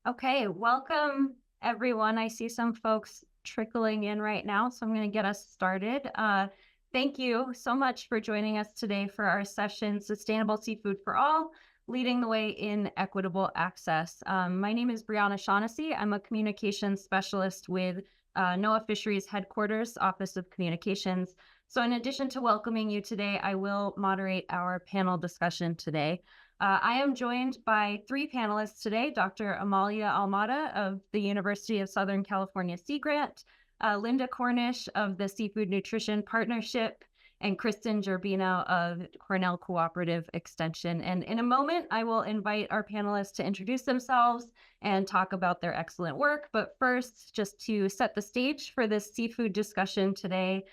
Okay, welcome everyone. I see some folks trickling in right now, so I'm going to get us started. Thank you so much for joining us today for our session, Sustainable Seafood for All, Leading the Way in Equitable Access. My name is Brianna Shaughnessy. I'm a communications specialist with NOAA Fisheries Headquarters, Office of Communications. So in addition to welcoming you today, I will moderate our panel discussion today. I am joined by three panelists today: Dr. Amalia Almada of the University of Southern California Sea Grant, Linda Cornish of the Seafood Nutrition Partnership, and Kristen Gerbino of Cornell Cooperative Extension. And in a moment, I will invite our panelists to introduce themselves and talk about their excellent work. But first, just to set the stage for this seafood discussion today,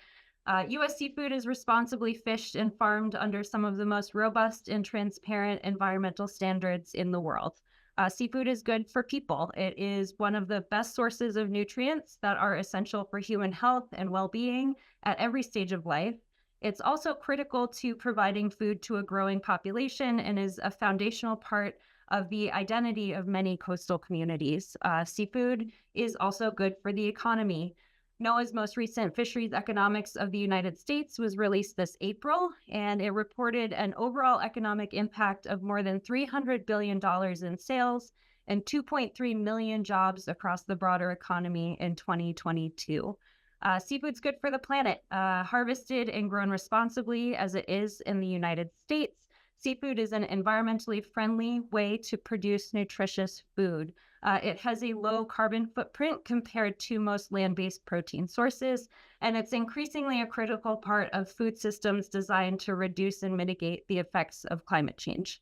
U.S. seafood is responsibly fished and farmed under some of the most robust and transparent environmental standards in the world. Seafood is good for people. It is one of the best sources of nutrients that are essential for human health and well-being at every stage of life. It's also critical to providing food to a growing population and is a foundational part of the identity of many coastal communities. Seafood is also good for the economy. NOAA's most recent Fisheries Economics of the United States was released this April, and it reported an overall economic impact of more than $300 billion in sales and 2.3 million jobs across the broader economy in 2022. Seafood's good for the planet. Harvested and grown responsibly as it is in the United States, seafood is an environmentally friendly way to produce nutritious food. It has a low carbon footprint compared to most land-based protein sources, and it's increasingly a critical part of food systems designed to reduce and mitigate the effects of climate change.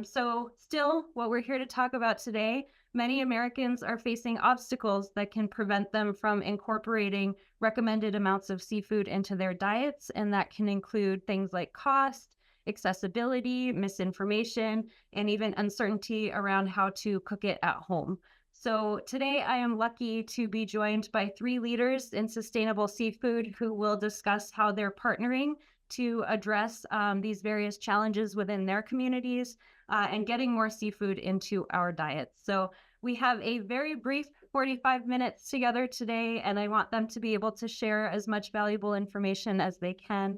So still, what we're here to talk about today, many Americans are facing obstacles that can prevent them from incorporating recommended amounts of seafood into their diets, and that can include things like cost, accessibility, misinformation, and even uncertainty around how to cook it at home. So today I am lucky to be joined by three leaders in sustainable seafood who will discuss how they're partnering to address these various challenges within their communities and getting more seafood into our diets. So we have a very brief 45 minutes together today, and I want them to be able to share as much valuable information as they can.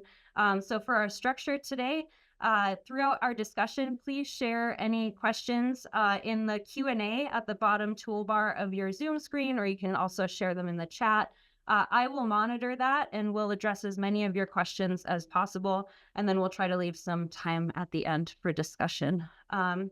So for our structure today, throughout our discussion, please share any questions in the Q&A at the bottom toolbar of your Zoom screen, or you can also share them in the chat. I will monitor that and we'll address as many of your questions as possible, and then we'll try to leave some time at the end for discussion.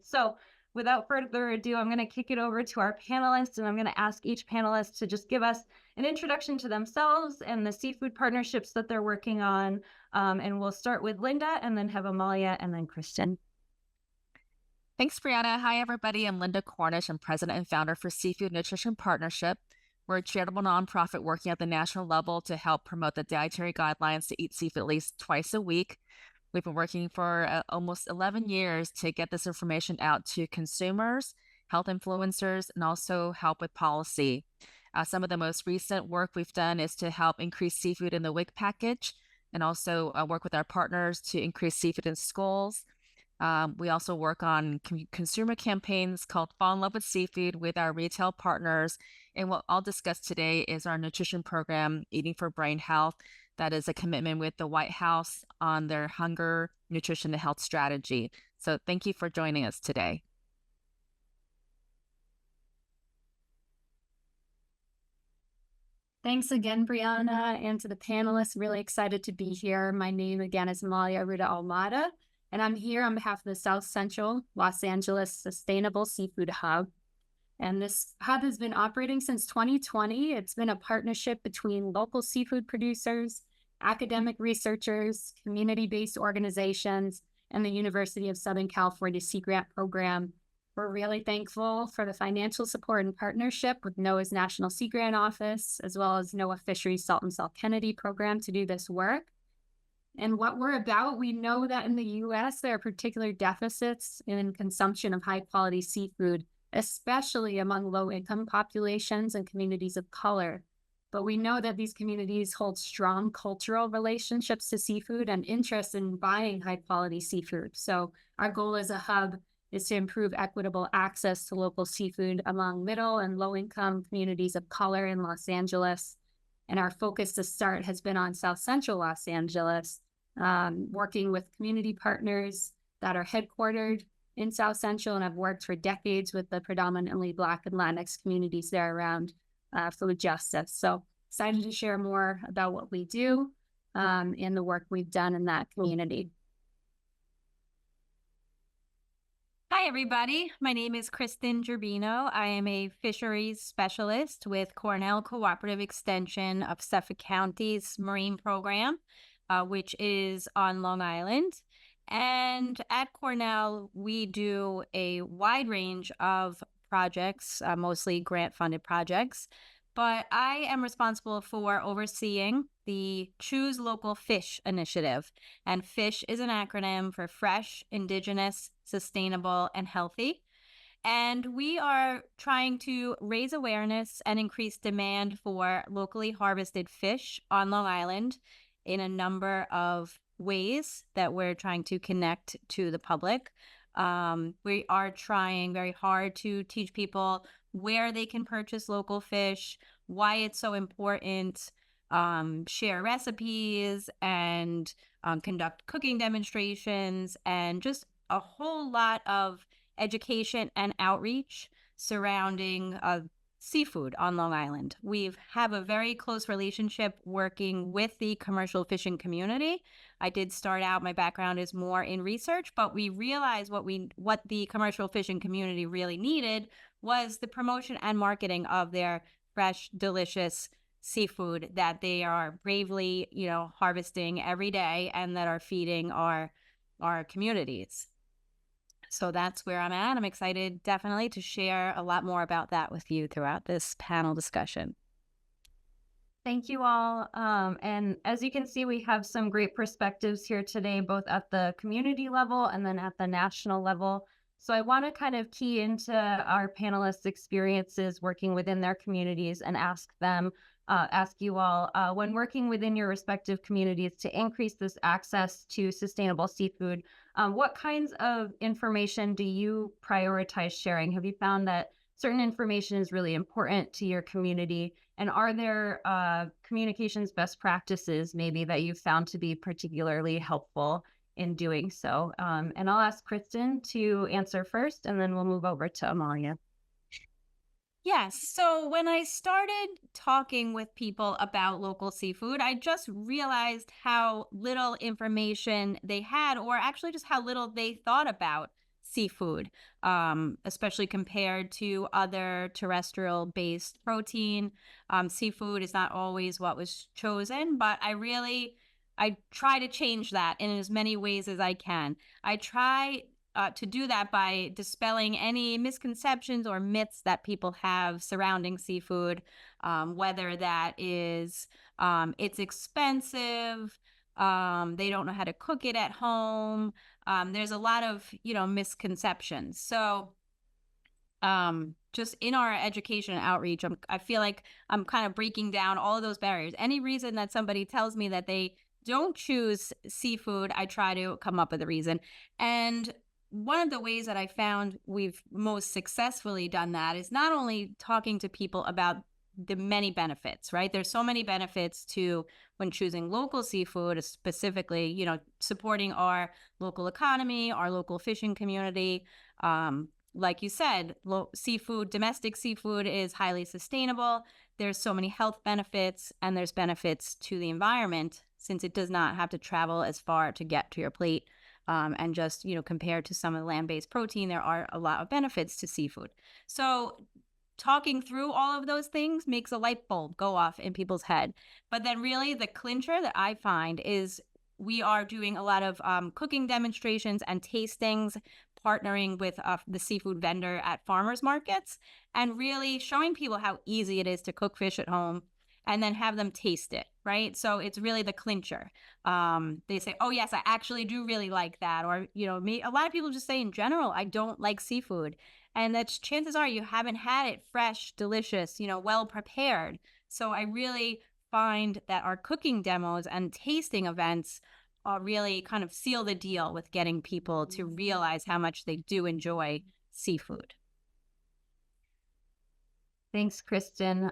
So without further ado, I'm going to kick it over to our panelists, and I'm going to ask each panelist to just give us an introduction to themselves and the seafood partnerships that they're working on. And we'll start with Linda and then have Amalia and then Kristen. Thanks, Brianna. Hi, everybody. I'm Linda Cornish. I'm president and founder for Seafood Nutrition Partnership. We're a charitable nonprofit working at the national level to help promote the dietary guidelines to eat seafood at least twice a week. We've been working for almost 11 years to get this information out to consumers, health influencers, and also help with policy. Some of the most recent work we've done is to help increase seafood in the WIC package, and also work with our partners to increase seafood in schools. We also work on consumer campaigns called Fall in Love with Seafood with our retail partners. And what I'll discuss today is our nutrition program, Eating for Brain Health. That is a commitment with the White House on their hunger, nutrition, and health strategy. So thank you for joining us today. Thanks again, Brianna, and to the panelists. Really excited to be here. My name again is Amalia Ruda Almada, and I'm here on behalf of the South Central Los Angeles Sustainable Seafood Hub. And this hub has been operating since 2020. It's been a partnership between local seafood producers, academic researchers, community-based organizations, and the University of Southern California Sea Grant Program. We're really thankful for the financial support and partnership with NOAA's National Sea Grant Office, as well as NOAA Fisheries Salt and Salt Kennedy program to do this work. And what we're about, we know that in the U.S., there are particular deficits in consumption of high-quality seafood, especially among low-income populations and communities of color. But we know that these communities hold strong cultural relationships to seafood and interest in buying high-quality seafood. So our goal as a hub is to improve equitable access to local seafood among middle and low income communities of color in Los Angeles. And our focus to start has been on South Central Los Angeles, working with community partners that are headquartered in South Central and have worked for decades with the predominantly Black and Latinx communities there around food justice. So excited to share more about what we do and the work we've done in that community. Hi, everybody. My name is Kristen Gerbino. I am a fisheries specialist with Cornell Cooperative Extension of Suffolk County's Marine Program, which is on Long Island. And at Cornell, we do a wide range of projects, mostly grant-funded projects. But I am responsible for overseeing the Choose Local Fish initiative. And FISH is an acronym for Fresh, Indigenous, Sustainable, and Healthy. And we are trying to raise awareness and increase demand for locally harvested fish on Long Island in a number of ways that we're trying to connect to the public. We are trying very hard to teach people where they can purchase local fish, why it's so important, share recipes, and conduct cooking demonstrations, and just a whole lot of education and outreach surrounding seafood on Long Island. We have a very close relationship working with the commercial fishing community. I did start out, my background is more in research, but we realized what the commercial fishing community really needed was the promotion and marketing of their fresh, delicious seafood that they are bravely, harvesting every day and that are feeding our communities. So that's where I'm at. I'm excited definitely to share a lot more about that with you throughout this panel discussion. Thank you all. And as you can see, we have some great perspectives here today, both at the community level and then at the national level. So I want to kind of key into our panelists' experiences working within their communities and ask you all, when working within your respective communities to increase this access to sustainable seafood, what kinds of information do you prioritize sharing? Have you found that certain information is really important to your community? And are there communications best practices maybe that you've found to be particularly helpful in doing so? And I'll ask Kristen to answer first, and then we'll move over to Amalia. Yes. So when I started talking with people about local seafood, I just realized how little information they had, or actually just how little they thought about seafood, especially compared to other terrestrial-based protein. Seafood is not always what was chosen, but I try to change that in as many ways as I can. I try to do that by dispelling any misconceptions or myths that people have surrounding seafood, whether that is it's expensive, they don't know how to cook it at home. There's a lot of, misconceptions. So just in our education and outreach, I feel like I'm kind of breaking down all of those barriers. Any reason that somebody tells me that they don't choose seafood, I try to come up with a reason. And one of the ways that I found we've most successfully done that is not only talking to people about the many benefits, right? There's so many benefits to when choosing local seafood, specifically, supporting our local economy, our local fishing community. Like you said, domestic seafood is highly sustainable. There's so many health benefits, and there's benefits to the environment since it does not have to travel as far to get to your plate. And just, compared to some of the land-based protein, there are a lot of benefits to seafood. So talking through all of those things makes a light bulb go off in people's head. But then really the clincher that I find is we are doing a lot of cooking demonstrations and tastings, partnering with the seafood vendor at farmers markets, and really showing people how easy it is to cook fish at home and then have them taste it, right? So it's really the clincher. They say, oh yes, I actually do really like that. Or, a lot of people just say in general, I don't like seafood. And that's chances are you haven't had it fresh, delicious, well prepared. So I really find that our cooking demos and tasting events really kind of seal the deal with getting people to realize how much they do enjoy seafood. Thanks, Kristen.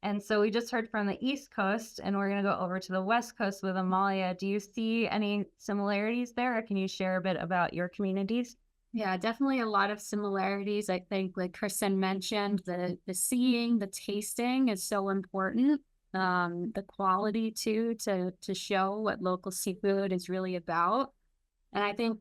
And so we just heard from the East Coast, and we're going to go over to the West Coast with Amalia. Do you see any similarities there, or can you share a bit about your communities? Yeah, definitely a lot of similarities. I think, like Kristen mentioned, the seeing, the tasting is so important. The quality too, to show what local seafood is really about. And I think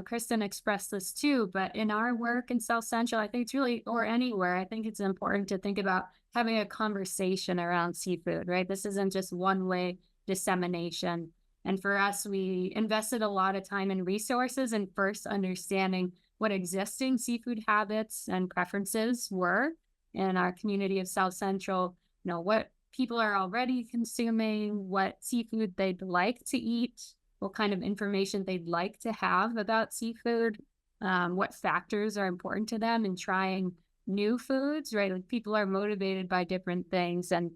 Kristen expressed this too, but in our work in South Central, I think it's really, or anywhere, I think it's important to think about having a conversation around seafood, right? This isn't just one way dissemination. And for us, we invested a lot of time and resources in first understanding what existing seafood habits and preferences were in our community of South Central, what people are already consuming, what seafood they'd like to eat, what kind of information they'd like to have about seafood, what factors are important to them in trying new foods, right? Like people are motivated by different things, and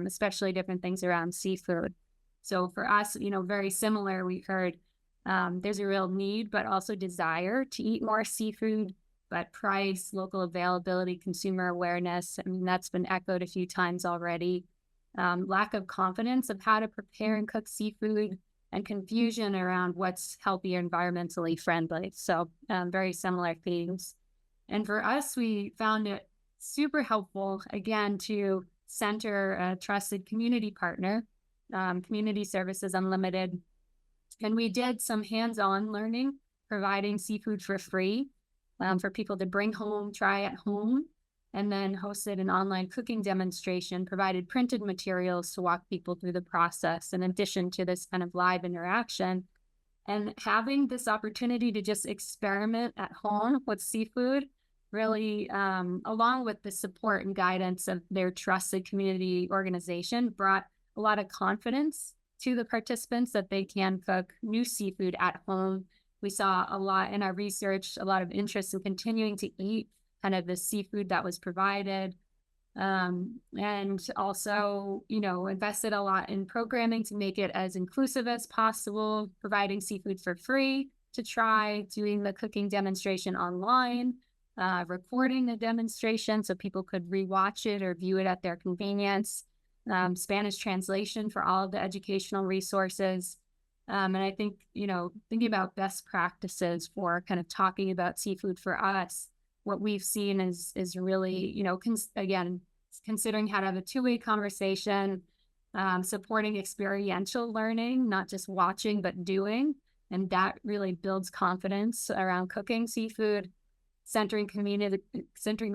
especially different things around seafood. So for us, very similar, we heard there's a real need, but also desire to eat more seafood, but price, local availability, consumer awareness, I mean, that's been echoed a few times already. Lack of confidence of how to prepare and cook seafood, and confusion around what's healthy or environmentally friendly. So very similar themes. And for us, we found it super helpful, again, to center a trusted community partner, Community Services Unlimited. And we did some hands-on learning, providing seafood for free for people to bring home, try at home, and then hosted an online cooking demonstration, provided printed materials to walk people through the process, in addition to this kind of live interaction. And having this opportunity to just experiment at home with seafood, really, along with the support and guidance of their trusted community organization, brought a lot of confidence to the participants that they can cook new seafood at home. We saw a lot in our research, a lot of interest in continuing to eat kind of the seafood that was provided. And also, invested a lot in programming to make it as inclusive as possible, providing seafood for free to try, doing the cooking demonstration online, recording the demonstration so people could rewatch it or view it at their convenience, Spanish translation for all of the educational resources. And I think, thinking about best practices for kind of talking about seafood for us, what we've seen is really, again, considering how to have a two-way conversation, supporting experiential learning, not just watching, but doing. And that really builds confidence around cooking seafood, centering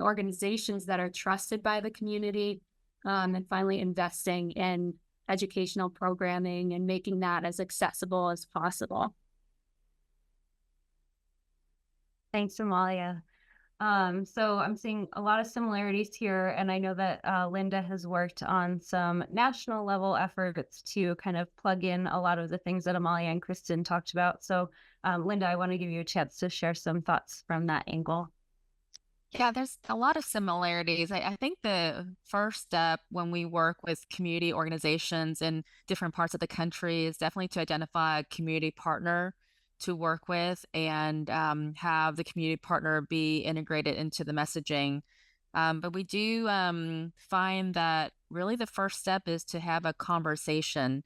organizations that are trusted by the community, and finally investing in educational programming and making that as accessible as possible. Thanks, Amalia. So I'm seeing a lot of similarities here, and I know that Linda has worked on some national level efforts to kind of plug in a lot of the things that Amalia and Kristen talked about. So Linda, I want to give you a chance to share some thoughts from that angle. Yeah, there's a lot of similarities. I think the first step when we work with community organizations in different parts of the country is definitely to identify a community partner to work with, and have the community partner be integrated into the messaging. But we do find that really the first step is to have a conversation.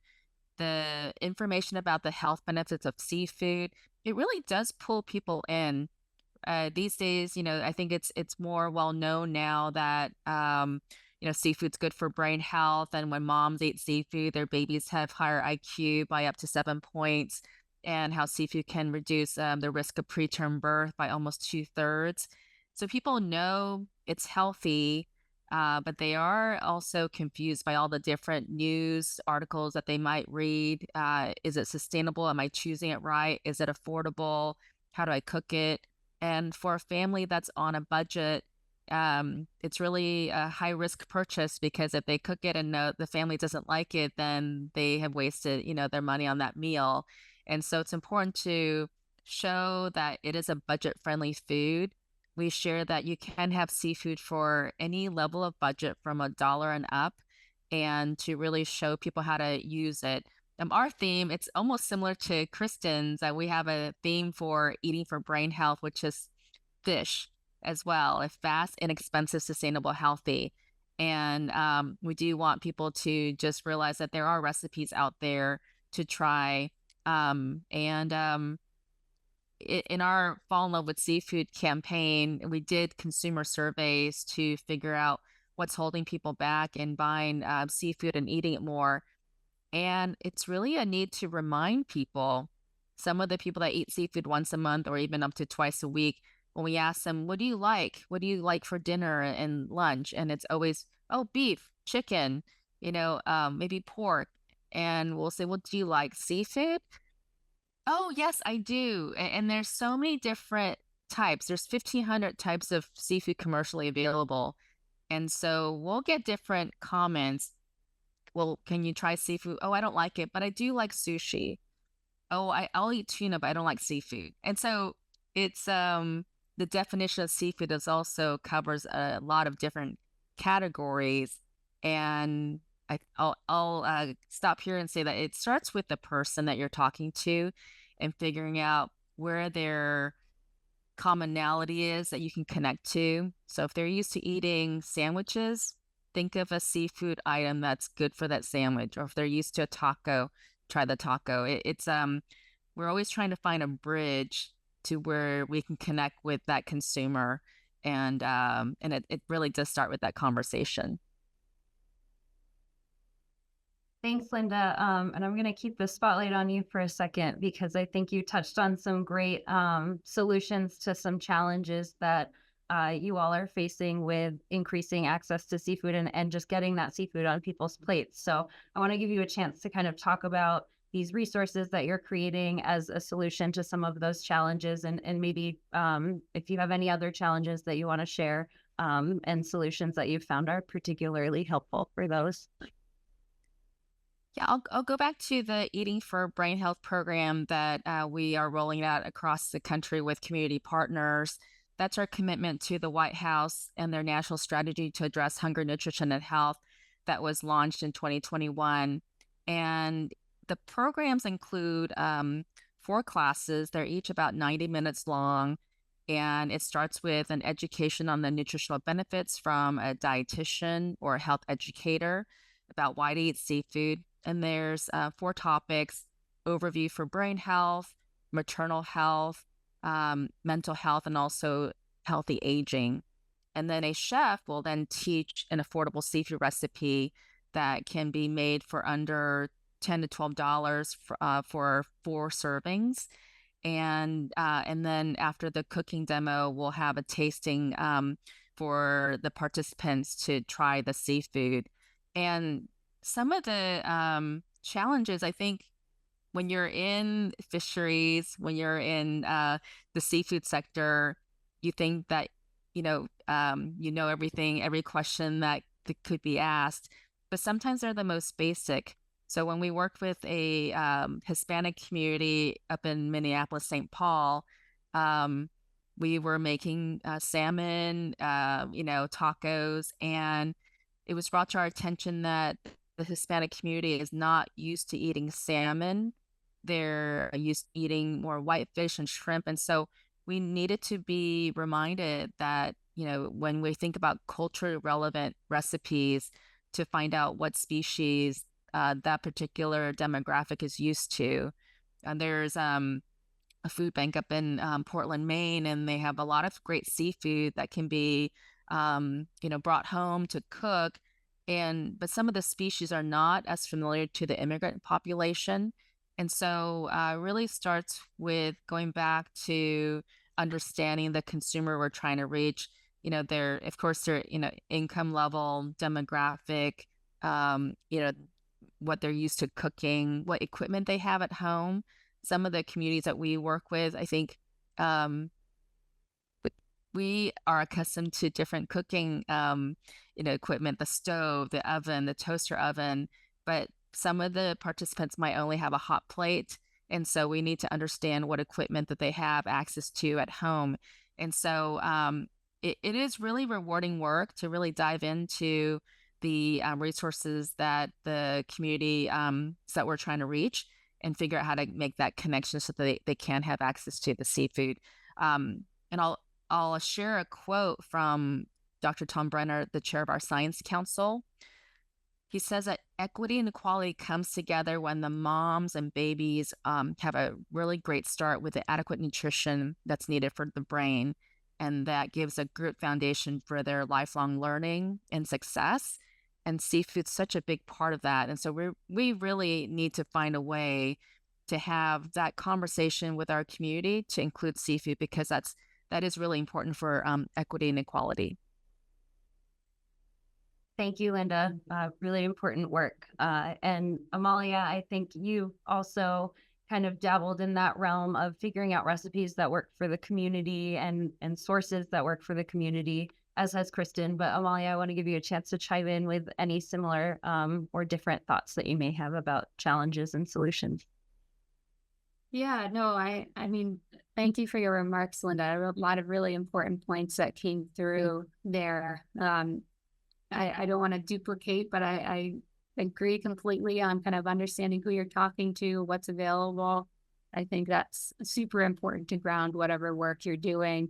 The information about the health benefits of seafood, it really does pull people in. These days, I think it's more well known now that seafood's good for brain health, and when moms eat seafood, their babies have higher IQ by up to 7 points, and how seafood can reduce the risk of preterm birth by almost 2/3. So people know it's healthy, but they are also confused by all the different news articles that they might read. Is it sustainable? Am I choosing it right? Is it affordable? How do I cook it? And for a family that's on a budget, it's really a high risk purchase, because if they cook it and the family doesn't like it, then they have wasted, their money on that meal. And so it's important to show that it is a budget friendly food. We share that you can have seafood for any level of budget from $1 and up, and to really show people how to use it. our theme, it's almost similar to Kristen's. We have a theme for eating for brain health, which is fish as well, if fast, inexpensive, sustainable, healthy. And we do want people to just realize that there are recipes out there to try. In our Fall in Love with Seafood campaign, we did consumer surveys to figure out what's holding people back in buying seafood and eating it more. And it's really a need to remind people, some of the people that eat seafood once a month or even up to twice a week, when we ask them, what do you like? What do you like for dinner and lunch? And it's always, oh, beef, chicken, maybe pork. And we'll say, well, do you like seafood? Oh, yes, I do. And there's so many different types. There's 1,500 types of seafood commercially available. And so we'll get different comments. Well, can you try seafood? Oh, I don't like it, but I do like sushi. Oh, I'll eat tuna, but I don't like seafood. And so it's the definition of seafood is also covers a lot of different categories. And I'll stop here and say that it starts with the person that you're talking to and figuring out where their commonality is that you can connect to. So if they're used to eating sandwiches, think of a seafood item that's good for that sandwich. Or if they're used to a taco, try the taco. It's we're always trying to find a bridge to where we can connect with that consumer, and it really does start with that conversation. Thanks, Linda. And I'm going to keep the spotlight on you for a second because I think you touched on some great solutions to some challenges that you all are facing with increasing access to seafood and just getting that seafood on people's plates. So I want to give you a chance to kind of talk about these resources that you're creating as a solution to some of those challenges, and maybe if you have any other challenges that you want to share and solutions that you've found are particularly helpful for those. Yeah, I'll go back to the Eating for Brain Health program that we are rolling out across the country with community partners. That's our commitment to the White House and their national strategy to address hunger, nutrition, and health that was launched in 2021. And the programs include 4 classes. They're each about 90 minutes long. And it starts with an education on the nutritional benefits from a dietitian or a health educator about why to eat seafood. And there's 4 topics: overview for brain health, maternal health, mental health, and also healthy aging. And then a chef will then teach an affordable seafood recipe that can be made for under $10 to $12 for 4 servings. And then after the cooking demo, we'll have a tasting for the participants to try the seafood. And some of the challenges, I think, when you're in fisheries, when you're in the seafood sector, you think that you know everything, every question that could be asked, but sometimes they're the most basic. So when we worked with a Hispanic community up in Minneapolis, St. Paul, we were making salmon, tacos, and it was brought to our attention that the Hispanic community is not used to eating salmon. They're used to eating more whitefish and shrimp. And so we needed to be reminded that, when we think about culturally relevant recipes, to find out what species that particular demographic is used to. And there's a food bank up in Portland, Maine, and they have a lot of great seafood that can be, brought home to cook. But some of the species are not as familiar to the immigrant population. And so it really starts with going back to understanding the consumer we're trying to reach. Their income level, demographic, what they're used to cooking, what equipment they have at home. Some of the communities that we work with, I think, we are accustomed to different cooking, equipment, the stove, the oven, the toaster oven, but some of the participants might only have a hot plate. And so we need to understand what equipment that they have access to at home. And so it is really rewarding work to really dive into the resources that the community that we're trying to reach, and figure out how to make that connection so that they can have access to the seafood. And I'll share a quote from Dr. Tom Brenner, the chair of our Science Council. He says that equity and equality comes together when the moms and babies have a really great start with the adequate nutrition that's needed for the brain. And that gives a good foundation for their lifelong learning and success. And seafood's such a big part of that. And so we really need to find a way to have that conversation with our community to include seafood, because that is really important for equity and equality. Thank you, Linda. Really important work. And Amalia, I think you also kind of dabbled in that realm of figuring out recipes that work for the community and sources that work for the community, as has Kristen. But Amalia, I want to give you a chance to chime in with any similar or different thoughts that you may have about challenges and solutions. Yeah, no, I mean, thank you for your remarks, Linda. A lot of really important points that came through there. I don't want to duplicate, but I agree completely on kind of understanding who you're talking to, what's available. I think that's super important to ground whatever work you're doing.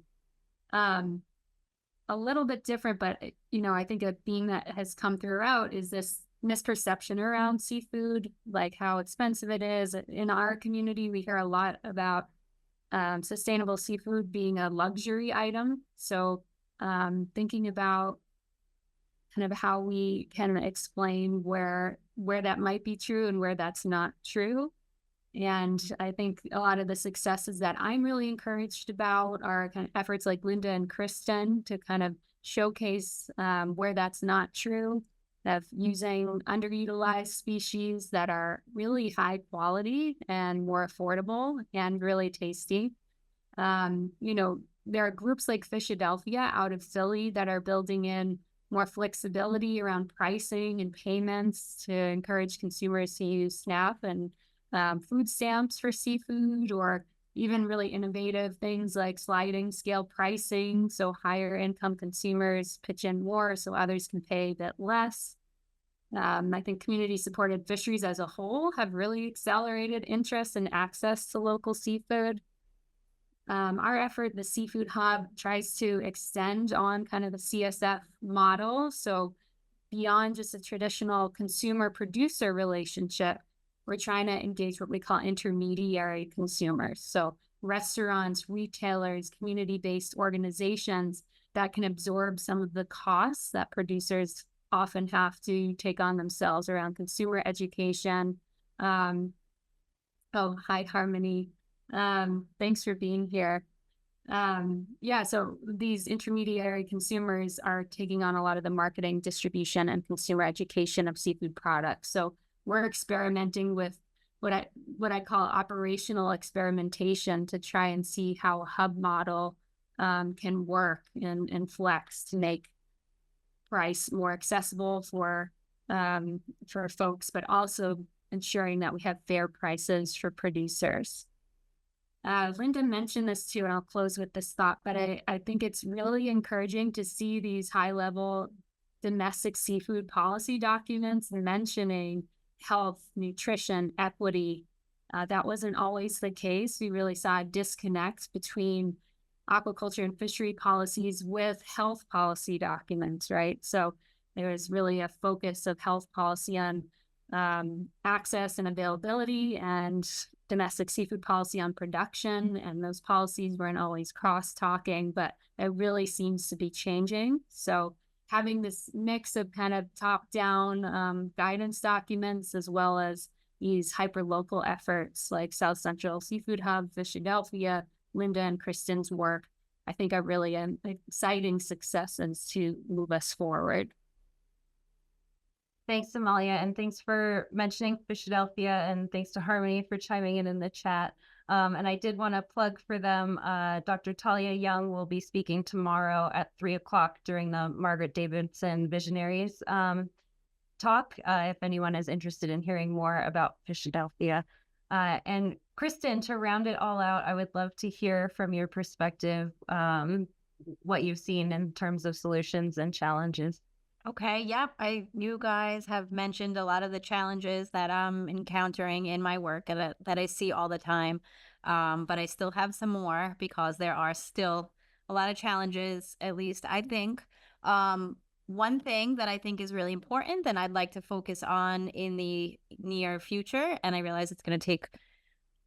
A little bit different, but I think a theme that has come throughout is this misperception around seafood, like how expensive it is. In our community, we hear a lot about sustainable seafood being a luxury item. So thinking about kind of how we can explain where that might be true and where that's not true. And I think a lot of the successes that I'm really encouraged about are kind of efforts like Linda and Kristen to kind of showcase where that's not true, of using underutilized species that are really high quality and more affordable and really tasty. There are groups like Fishadelphia out of Philly that are building in more flexibility around pricing and payments to encourage consumers to use SNAP and food stamps for seafood, or even really innovative things like sliding scale pricing, so higher income consumers pitch in more so others can pay a bit less. I think community-supported fisheries as a whole have really accelerated interest and access to local seafood. Our effort, the Seafood Hub, tries to extend on kind of the CSF model. So beyond just a traditional consumer-producer relationship, we're trying to engage what we call intermediary consumers. So restaurants, retailers, community-based organizations that can absorb some of the costs that producers often have to take on themselves around consumer education. Hi, Harmony. Thanks for being here. So these intermediary consumers are taking on a lot of the marketing, distribution, and consumer education of seafood products. So we're experimenting with what I call operational experimentation to try and see how a hub model can work and flex to make price more accessible for folks, but also ensuring that we have fair prices for producers. Linda mentioned this too, and I'll close with this thought, but I think it's really encouraging to see these high-level domestic seafood policy documents mentioning health, nutrition, equity. That wasn't always the case. We really saw a disconnect between aquaculture and fishery policies with health policy documents, right? So there was really a focus of health policy on access and availability, and domestic seafood policy on production, and those policies weren't always cross-talking, but it really seems to be changing. So having this mix of kind of top-down guidance documents, as well as these hyper-local efforts like South Central Seafood Hub, Fishadelphia, Linda and Kristen's work, I think are really exciting successes to move us forward. Thanks, Amalia, and thanks for mentioning Fishadelphia, and thanks to Harmony for chiming in the chat. And I did want to plug for them, Dr. Talia Young will be speaking tomorrow at 3 o'clock during the Margaret Davidson Visionaries talk, if anyone is interested in hearing more about Fishadelphia. And Kristen, to round it all out, I would love to hear from your perspective what you've seen in terms of solutions and challenges. Okay, yep. You guys have mentioned a lot of the challenges that I'm encountering in my work and that I see all the time. But I still have some more because there are still a lot of challenges, at least I think. One thing that I think is really important and I'd like to focus on in the near future, and I realize it's going to take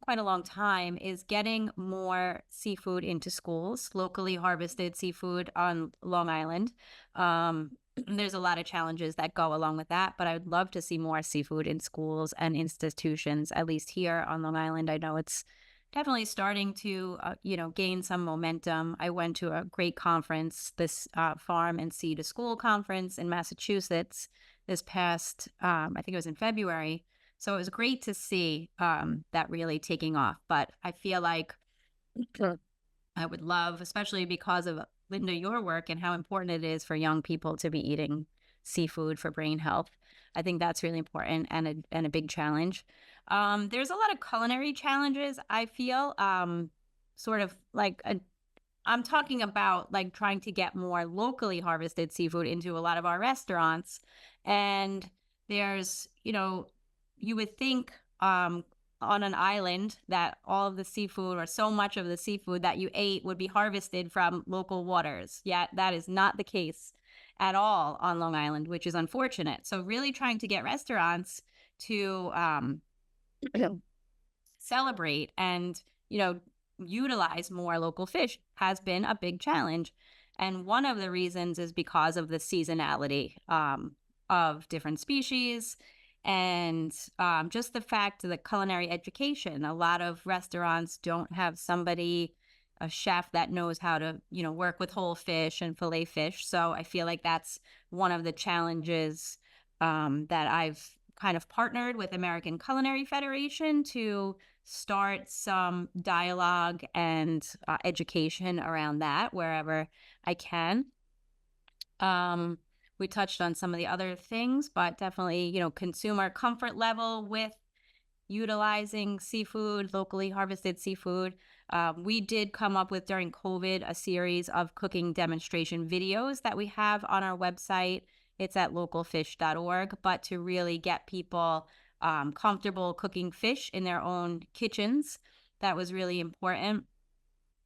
quite a long time, is getting more seafood into schools, locally harvested seafood on Long Island. There's a lot of challenges that go along with that, but I would love to see more seafood in schools and institutions, at least here on Long Island. I know it's definitely starting to, gain some momentum. I went to a great conference, this Farm and Sea to School conference in Massachusetts this past, I think it was in February. So it was great to see that really taking off. But I feel like I would love, especially because of Linda, your work and how important it is for young people to be eating seafood for brain health. I think that's really important and a big challenge. There's a lot of culinary challenges, I feel, sort of like I'm talking about like trying to get more locally harvested seafood into a lot of our restaurants. And there's, you would think on an island that all of the seafood or so much of the seafood that you ate would be harvested from local waters. Yet that is not the case at all on Long Island, which is unfortunate. So really trying to get restaurants to celebrate and, utilize more local fish has been a big challenge. And one of the reasons is because of the seasonality of different species and just the fact of the culinary education. A lot of restaurants don't have somebody, a chef that knows how to, work with whole fish and fillet fish. So I feel like that's one of the challenges that I've kind of partnered with American Culinary Federation to start some dialogue and education around that wherever I can. We touched on some of the other things, but definitely, consumer comfort level with utilizing seafood, locally harvested seafood. We did come up with during COVID a series of cooking demonstration videos that we have on our website. It's at localfish.org, but to really get people comfortable cooking fish in their own kitchens, that was really important.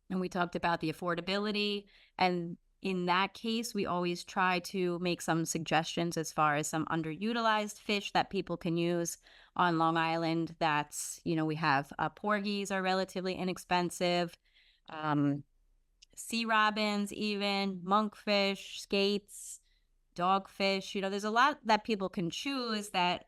And we talked about the affordability. And in that case, we always try to make some suggestions as far as some underutilized fish that people can use on Long Island. That's, we have porgies are relatively inexpensive, sea robins, even monkfish, skates, dogfish. There's a lot that people can choose that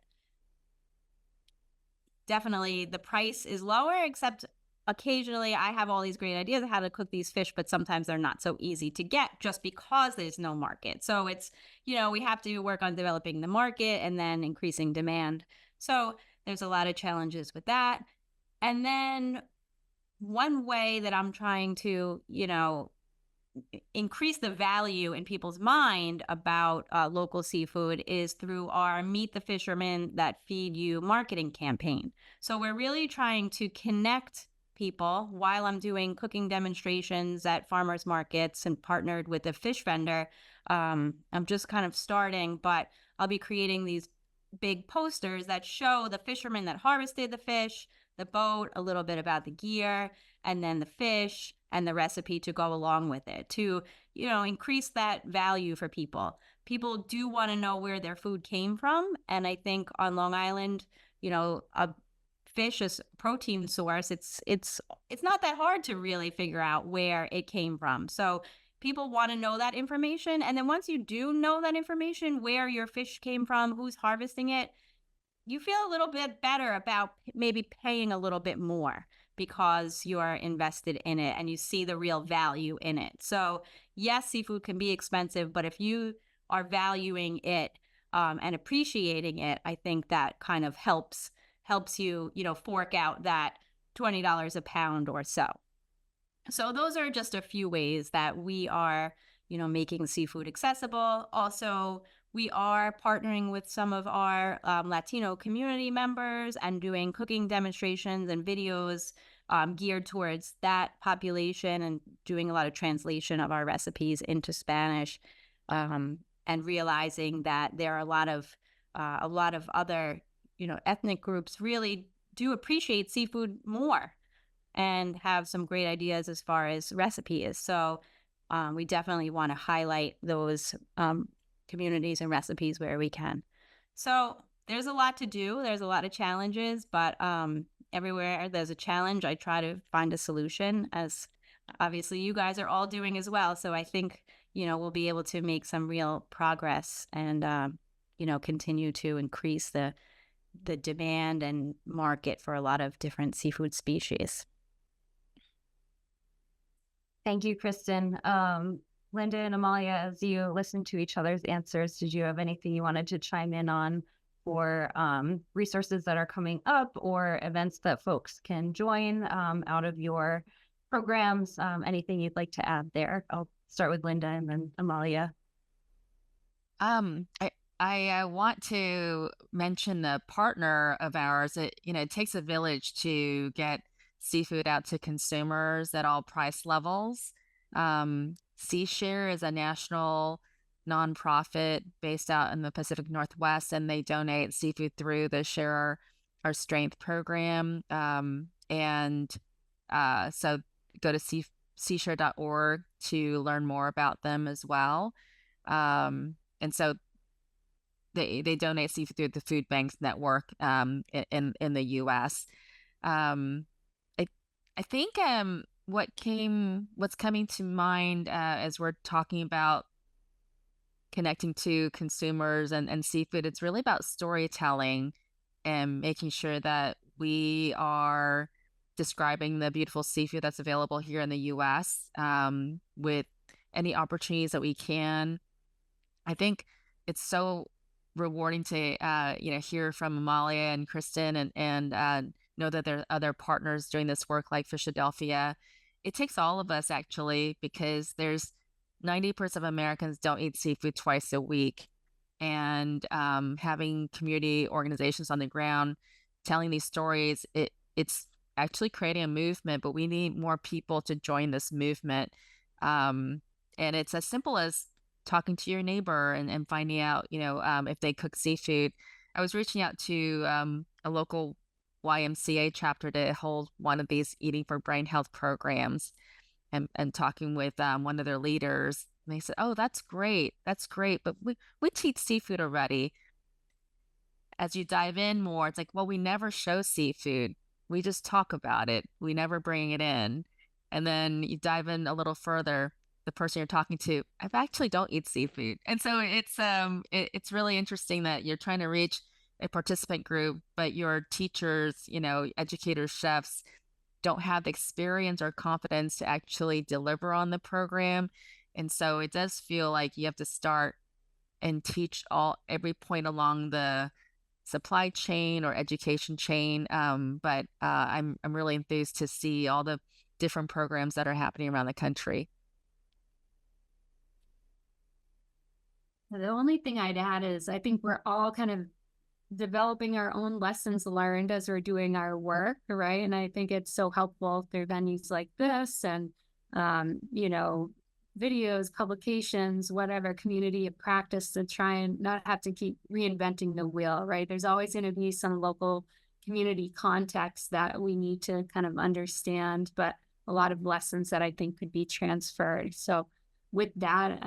definitely the price is lower, except occasionally I have all these great ideas of how to cook these fish, but sometimes they're not so easy to get just because there's no market. So it's, we have to work on developing the market and then increasing demand. So there's a lot of challenges with that. And then one way that I'm trying to, increase the value in people's mind about local seafood is through our Meet the Fishermen That Feed You marketing campaign. So we're really trying to connect people while I'm doing cooking demonstrations at farmers markets and partnered with a fish vendor. I'm just kind of starting, but I'll be creating these big posters that show the fishermen that harvested the fish, the boat, a little bit about the gear, and then the fish and the recipe to go along with it to, increase that value for people. People do want to know where their food came from. And I think on Long Island, a fish is a protein source. It's not that hard to really figure out where it came from. So people want to know that information. And then once you do know that information, where your fish came from, who's harvesting it, you feel a little bit better about maybe paying a little bit more because you're invested in it and you see the real value in it. So yes, seafood can be expensive, but if you are valuing it and appreciating it, I think that kind of helps you, fork out that $20 a pound or so. So those are just a few ways that we are, making seafood accessible. Also, we are partnering with some of our Latino community members and doing cooking demonstrations and videos geared towards that population and doing a lot of translation of our recipes into Spanish. and realizing that there are a lot of other, ethnic groups really do appreciate seafood more and have some great ideas as far as recipes. So we definitely want to highlight those communities and recipes where we can. So there's a lot to do. There's a lot of challenges, but everywhere there's a challenge, I try to find a solution, as obviously you guys are all doing as well. So I think, we'll be able to make some real progress and, continue to increase the demand and market for a lot of different seafood species. Thank you, Kristen. Linda and Amalia, as you listened to each other's answers, did you have anything you wanted to chime in on for resources that are coming up or events that folks can join out of your programs? Anything you'd like to add there? I'll start with Linda and then Amalia. I want to mention the partner of ours. It takes a village to get seafood out to consumers at all price levels. Sea Share is a national nonprofit based out in the Pacific Northwest, and they donate seafood through the Share Our Strength program. So go to seashare.org to learn more about them as well. And so they donate seafood through the Food Banks Network in the U.S. I think what's coming to mind as we're talking about connecting to consumers and seafood, it's really about storytelling and making sure that we are describing the beautiful seafood that's available here in the U.S. With any opportunities that we can. I think it's so rewarding to hear from Amalia and Kristen and know that there are other partners doing this work like Fishadelphia. It takes all of us, actually, because there's 90% of Americans don't eat seafood twice a week. And having community organizations on the ground telling these stories, it's actually creating a movement, but we need more people to join this movement. And it's as simple as talking to your neighbor and finding out, if they cook seafood. I was reaching out to a local YMCA chapter to hold one of these Eating for Brain Health programs and talking with one of their leaders. And they said, "Oh, that's great. That's great. But we teach seafood already." As you dive in more, it's like, well, we never show seafood. We just talk about it. We never bring it in. And then you dive in a little further, the person you're talking to, I actually don't eat seafood. And so it's really interesting that you're trying to reach a participant group, but your teachers, educators, chefs don't have the experience or confidence to actually deliver on the program. And so it does feel like you have to start and teach every point along the supply chain or education chain. But I'm really enthused to see all the different programs that are happening around the country. The only thing I'd add is I think we're all kind of developing our own lessons learned as we're doing our work, right? And I think it's so helpful through venues like this and, videos, publications, whatever, community of practice to try and not have to keep reinventing the wheel, right? There's always going to be some local community context that we need to kind of understand, but a lot of lessons that I think could be transferred. So with that,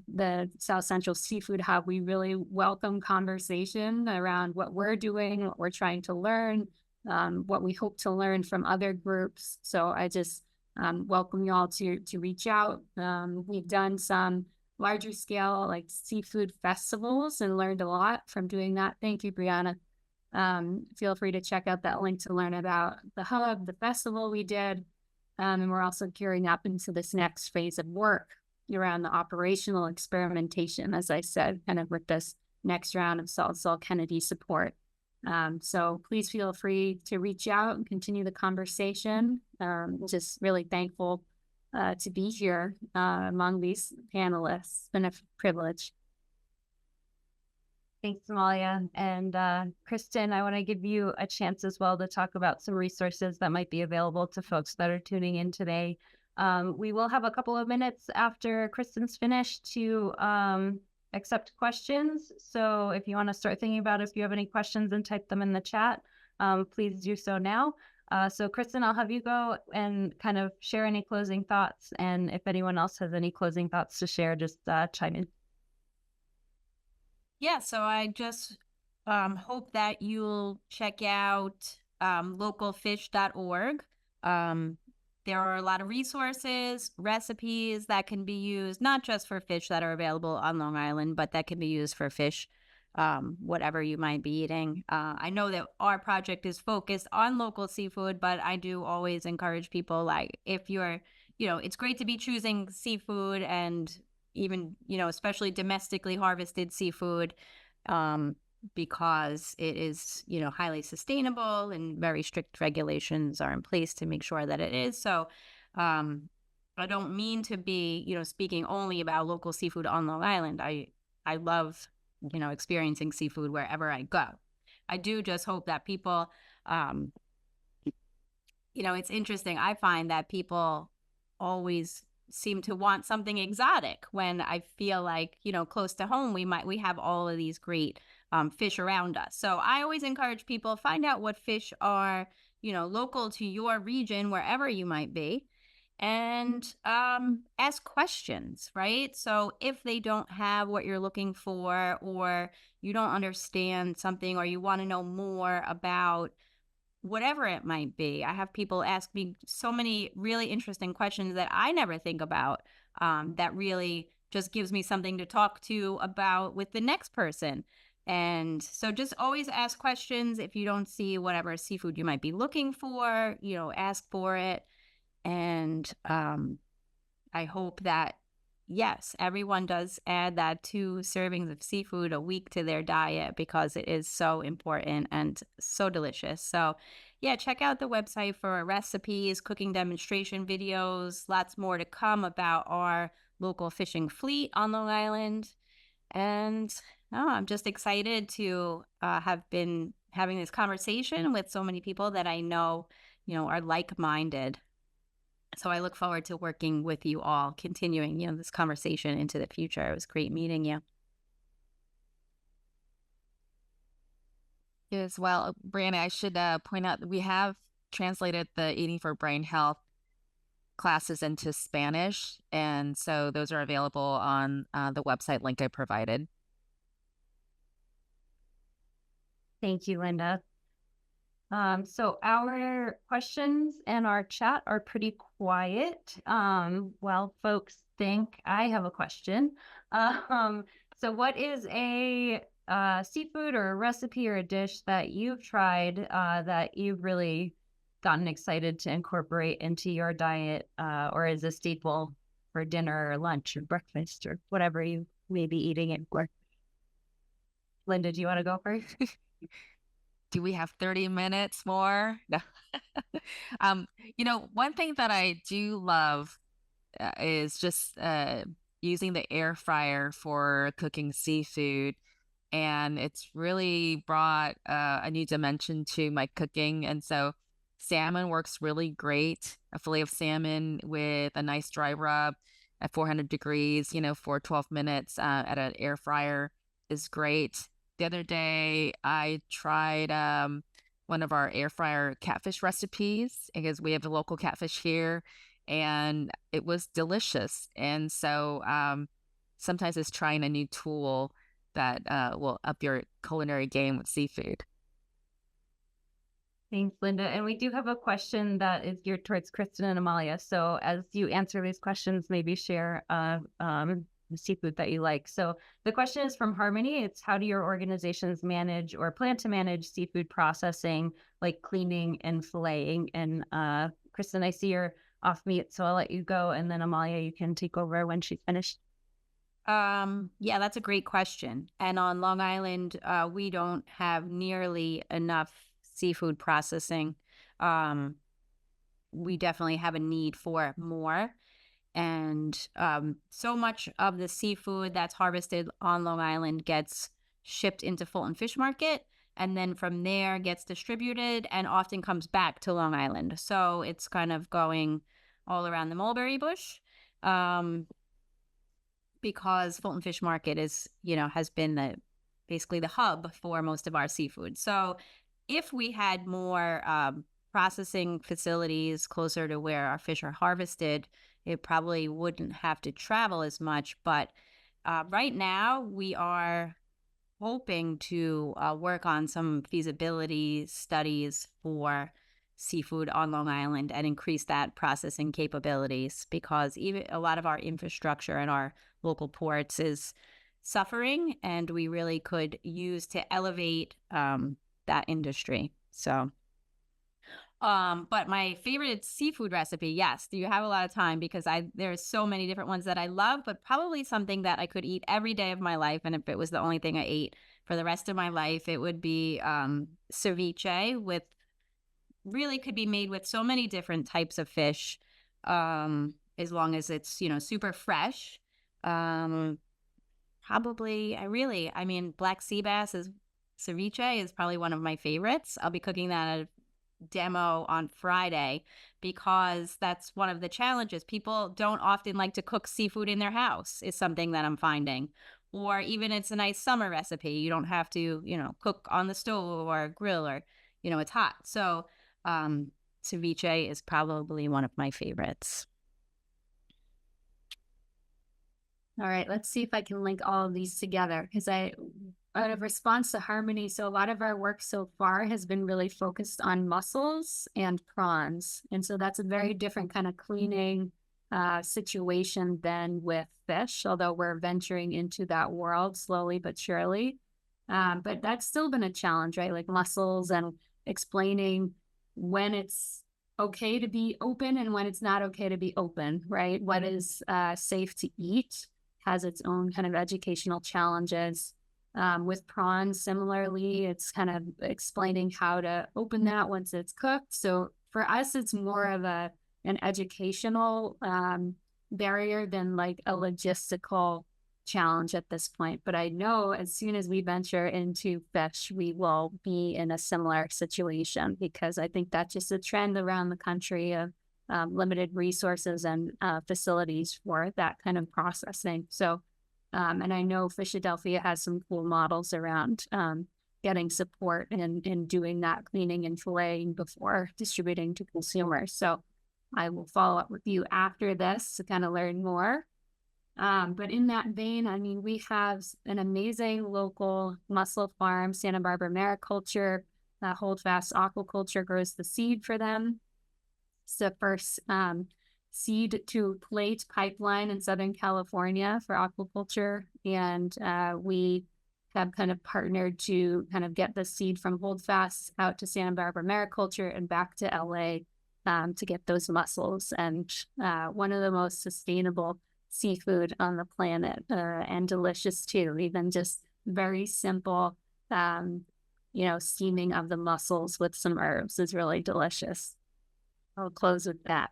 the South Central Seafood Hub, we really welcome conversation around what we're doing, what we're trying to learn, what we hope to learn from other groups. So I just welcome you all to reach out. We've done some larger scale like seafood festivals and learned a lot from doing that. Thank you, Brianna. Feel free to check out that link to learn about the hub, the festival we did. And we're also gearing up into this next phase of work around the operational experimentation, as I said, kind of with this next round of Saul Kennedy support. So please feel free to reach out and continue the conversation. Just really thankful to be here among these panelists. It's been a privilege. Thanks, Amalia. And Kristen, I want to give you a chance as well to talk about some resources that might be available to folks that are tuning in today. We will have a couple of minutes after Kristen's finished to accept questions. So if you want to start thinking about if you have any questions and type them in the chat, please do so now. So Kristen, I'll have you go and kind of share any closing thoughts. And if anyone else has any closing thoughts to share, just chime in. Yeah, so I just hope that you'll check out localfish.org. There are a lot of resources, recipes that can be used, not just for fish that are available on Long Island, but that can be used for fish, whatever you might be eating. I know that our project is focused on local seafood, but I do always encourage people, like, if you're, it's great to be choosing seafood, and even, especially domestically harvested seafood, because it is, highly sustainable, and very strict regulations are in place to make sure that it is. So, I don't mean to be, speaking only about local seafood on Long Island. I love, experiencing seafood wherever I go. I do just hope that people, it's interesting. I find that people always seem to want something exotic, when I feel like, close to home, we have all of these great fish around us. So I always encourage people, find out what fish are, local to your region, wherever you might be, and ask questions, right? So if they don't have what you're looking for, or you don't understand something, or you want to know more about whatever it might be. I have people ask me so many really interesting questions that I never think about, that really just gives me something to talk to about with the next person. And so just always ask questions. If you don't see whatever seafood you might be looking for, ask for it. And I hope that, yes, everyone does add that 2 servings of seafood a week to their diet, because it is so important and so delicious. So, yeah, check out the website for recipes, cooking demonstration videos, lots more to come about our local fishing fleet on Long Island. And I'm just excited to have been having this conversation with so many people that I know, are like-minded. So I look forward to working with you all, continuing, this conversation into the future. It was great meeting you. You as well. Brianna, I should point out that we have translated the Eating for Brain Health classes into Spanish, and so those are available on the website link I provided. Thank you, Linda. So our questions and our chat are pretty quiet. Well, folks think I have a question. So what is a seafood or a recipe or a dish that you've tried that you've really gotten excited to incorporate into your diet, or is a staple for dinner or lunch or breakfast or whatever you may be eating it for? Linda, do you want to go first? Do we have 30 minutes more? No. One thing that I do love is just using the air fryer for cooking seafood. And it's really brought a new dimension to my cooking. And so salmon works really great. A fillet of salmon with a nice dry rub at 400 degrees, for 12 minutes at an air fryer is great. The other day, I tried one of our air fryer catfish recipes, because we have a local catfish here, and it was delicious. And so sometimes it's trying a new tool that will up your culinary game with seafood. Thanks, Linda. And we do have a question that is geared towards Kristen and Amalia. So as you answer these questions, maybe share the seafood that you like. So the question is from Harmony. It's, how do your organizations manage or plan to manage seafood processing, like cleaning and filleting? And Kristen, I see you're off mute, so I'll let you go. And then Amalia, you can take over when she's finished. Yeah, that's a great question. And on Long Island, we don't have nearly enough seafood processing. We definitely have a need for more. And so much of the seafood that's harvested on Long Island gets shipped into Fulton Fish Market, and then from there gets distributed and often comes back to Long Island. So it's kind of going all around the mulberry bush. because Fulton Fish Market is, has been basically the hub for most of our seafood. So if we had more processing facilities closer to where our fish are harvested, it probably wouldn't have to travel as much. But right now, we are hoping to work on some feasibility studies for seafood on Long Island and increase that processing capabilities, because even a lot of our infrastructure and our local ports is suffering, and we really could use to elevate that industry. So but my favorite seafood recipe, yes, do you have a lot of time? Because there's so many different ones that I love, but probably something that I could eat every day of my life. And if it was the only thing I ate for the rest of my life, it would be ceviche. With really could be made with so many different types of fish, as long as it's, super fresh. Probably, I mean, black sea bass ceviche is probably one of my favorites. I'll be cooking that at demo on Friday, because that's one of the challenges. People don't often like to cook seafood in their house, is something that I'm finding. Or even it's a nice summer recipe. You don't have to, cook on the stove or grill, or, it's hot. So ceviche is probably one of my favorites. All right, let's see if I can link all of these together, because out of response to harmony, so a lot of our work so far has been really focused on mussels and prawns. And so that's a very different kind of cleaning situation than with fish, although we're venturing into that world slowly but surely. But that's still been a challenge, right? Like mussels, and explaining when it's okay to be open and when it's not okay to be open, right? What is safe to eat has its own kind of educational challenges. With prawns, similarly, it's kind of explaining how to open that once it's cooked. So for us, it's more of an educational barrier than like a logistical challenge at this point. But I know as soon as we venture into fish, we will be in a similar situation, because I think that's just a trend around the country of limited resources and facilities for that kind of processing. So, and I know Fishadelphia has some cool models around getting support in doing that cleaning and filleting before distributing to consumers. So I will follow up with you after this to kind of learn more. But in that vein, I mean, we have an amazing local mussel farm, Santa Barbara Mariculture. Holdfast Aquaculture grows the seed for them. It's the first seed to plate pipeline in Southern California for aquaculture. And we have kind of partnered to kind of get the seed from Holdfast out to Santa Barbara Mariculture and back to LA to get those mussels. And one of the most sustainable seafood on the planet, and delicious too. Even just very simple, steaming of the mussels with some herbs is really delicious. I'll close with that.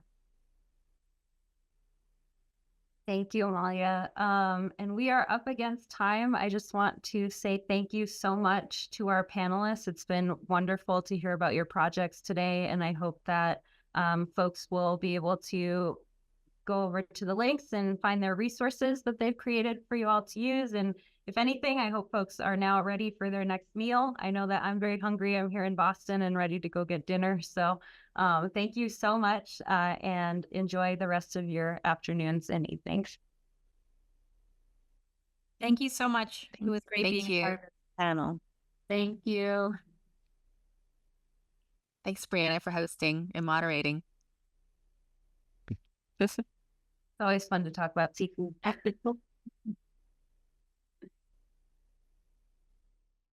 Thank you, Amalia. And we are up against time. I just want to say thank you so much to our panelists. It's been wonderful to hear about your projects today, and I hope that folks will be able to go over to the links and find their resources that they've created for you all to use. And if anything, I hope folks are now ready for their next meal. I know that I'm very hungry. I'm here in Boston and ready to go get dinner. So thank you so much, and enjoy the rest of your afternoons and evenings. Thank you so much. It was great being a part of the panel. Thank you. Thanks, Brianna, for hosting and moderating. It's always fun to talk about seafood.